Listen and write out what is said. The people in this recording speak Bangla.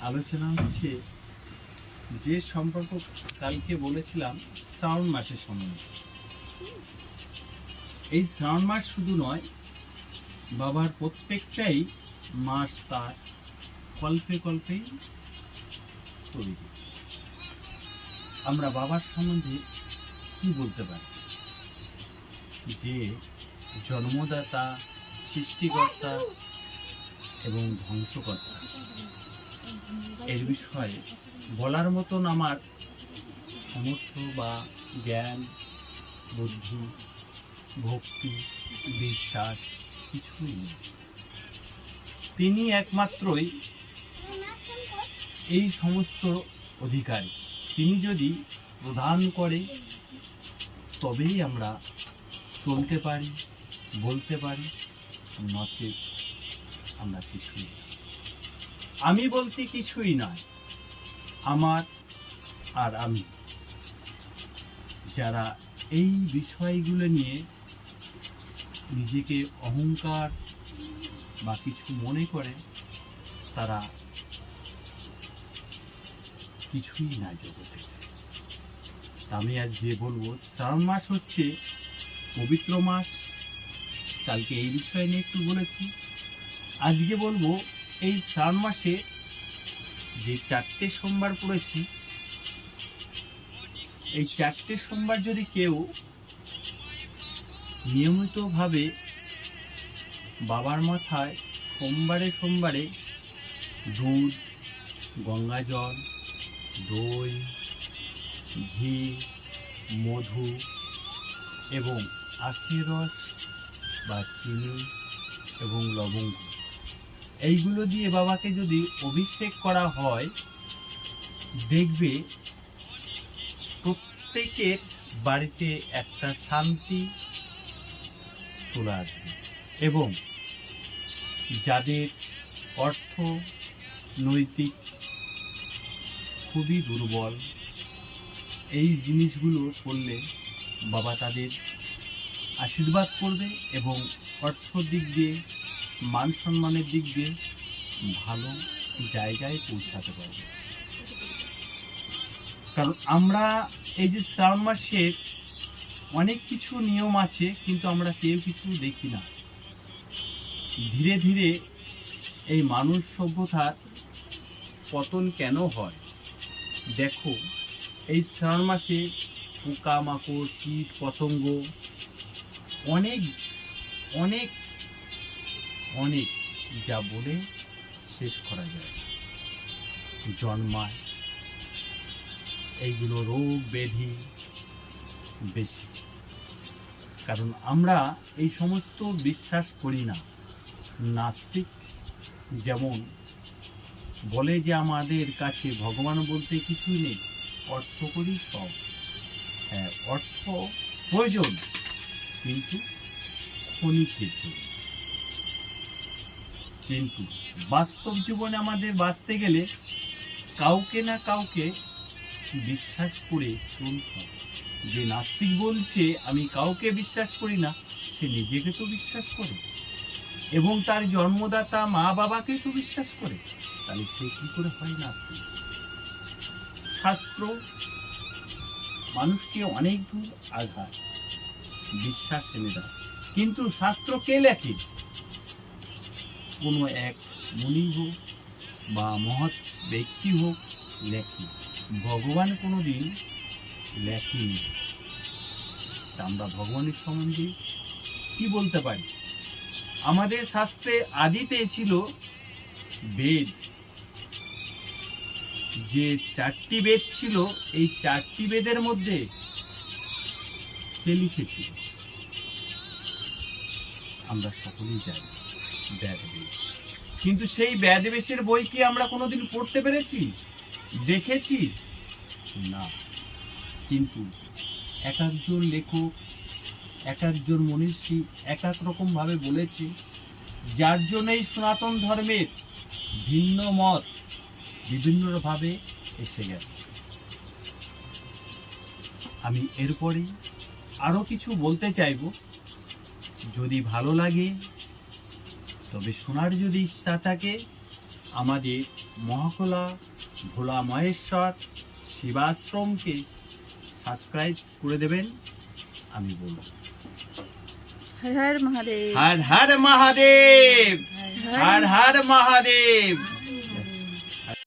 আলোচনা হচ্ছে যে সম্পর্ক কালকে বলেছিলাম শ্রাবণ মাসের সম্বন্ধে। এই শ্রাবণ মাস শুধু নয়, বাবার প্রত্যেকটাই মাস তার কল্পে কল্পেই তৈরি। আমরা বাবার সম্বন্ধে কি বলতে পারি? যে জন্মদাতা, সৃষ্টিকর্তা এবং ধ্বংসকর্তা। এর বিষয়ে বলার মতন আমার সামর্থ্য বা জ্ঞান, বুদ্ধি, ভক্তি, বিশ্বাস কিছুই নেই। তিনি একমাত্রই এই সমস্ত অধিকারী। তিনি যদি প্রদান করে তবেই আমরা চলতে পারি, বলতে পারি, নচেত আমরা কিছুই না। আমি বলতে কিছুই নয়, আমার আর আমি। যারা এই বিষয়গুলো নিয়ে নিজেকে অহংকার বা কিছু মনে করে, তারা কিছুই না জগতে। আমি আজকে বলবো শ্রাবণ মাস হচ্ছে পবিত্র মাস। কালকে এই বিষয় নিয়ে একটু বলেছি। আজকে বলবো এই শ্রাবণ মাসে যে 4টে সোমবার পড়েছি, এই 4টে সোমবার যদি কেউ নিয়মিতভাবে বাবার মাথায় সোমবারে সোমবারে দুধ, গঙ্গা জল, দই, ঘি, মধু এবং আখের রস বা চিনি এবং লবঙ্গ, এইগুলো দিয়ে বাবাকে যদি অভিষেক করা হয়, দেখবে প্রত্যেকের বাড়িতে একটা শান্তি চলে আসবে। এবং যাদের অর্থ নৈতিক খুবই দুর্বল, এই জিনিসগুলো করলে বাবা তাদের আশীর্বাদ করবে এবং অর্থ দিক দিয়ে, মান সম্মানের দিক দিয়ে ভালো জায়গায় পৌঁছাতে পারবে। কারণ আমরা এই যে শ্রাবণ মাসের অনেক কিছু নিয়ম আছে, কিন্তু আমরা কেউ কিছু দেখি না। ধীরে ধীরে এই মানুষ সভ্যতার পতন কেন হয়? দেখো, এই শ্রাবণ মাসে পোকামাকড়, কীট পতঙ্গ অনেক অনেক অনেক যা বলে শেষ করা যায় জন্মায়। এইগুলো রোগ ব্যাধি বেশি, কারণ আমরা এই সমস্ত বিশ্বাস করি না। নাস্তিক যেমন বলে যে আমাদের কাছে ভগবান বলতে কিছুই নেই, অর্থ করি সব। হ্যাঁ, অর্থ প্রয়োজন, কিন্তু ক্ষণিকের জন্য। কিন্তু বাস্তব জীবনে আমাদের বাঁচতে গেলে কাউকে না কাউকে বিশ্বাস করে চলতে হবে। যে নাস্তিক বলছে আমি কাউকে বিশ্বাস করি না, সে নিজেকে তো বিশ্বাস করে এবং তার জন্মদাতা মা বাবাকে তো বিশ্বাস করে, তাহলে সে কি করে হয় নাস্তিক? শাস্ত্র মানুষকে অনেক দূর আঘাত বিশ্বাস এনে দেয়, কিন্তু শাস্ত্র কে লেখে? কোনো এক মুনি হোক বা মহৎ ব্যক্তি হোক লেখে, ভগবান কোনোদিন লেখেনি। আমরা ভগবানের সম্বন্ধে কি বলতে পারি? আমাদের শাস্ত্রে আদিতে ছিল বেদ। যে 4টি বেদ ছিল, এই 4টি বেদের মধ্যে কে লিখেছিল? আমরা সকলেই জানি, বেদব্যাস। কিন্তু সেই বেদব্যাসের বই কি আমরা কোনোদিন পড়তে পেরেছি, দেখেছি? না। কিন্তু এক একজন লেখক, এক একজন মনীষী এক এক রকম ভাবে বলেছে, যার জন্য এই সনাতন ধর্মের ভিন্ন মত বিভিন্ন ভাবে এসে গেছে। আমি এরপরেই আরো কিছু বলতে চাইবো, যদি ভালো লাগে তবে শোনার যদি ইচ্ছা থাকে আমাদের মহাকোলা ভোলা মহেশ্বর শিবাশ্রমকে সাবস্ক্রাইব করে দেবেন। আমি বলবো হর হর মহাদেব। হর হর মহাদেব, হর হর মহাদেব।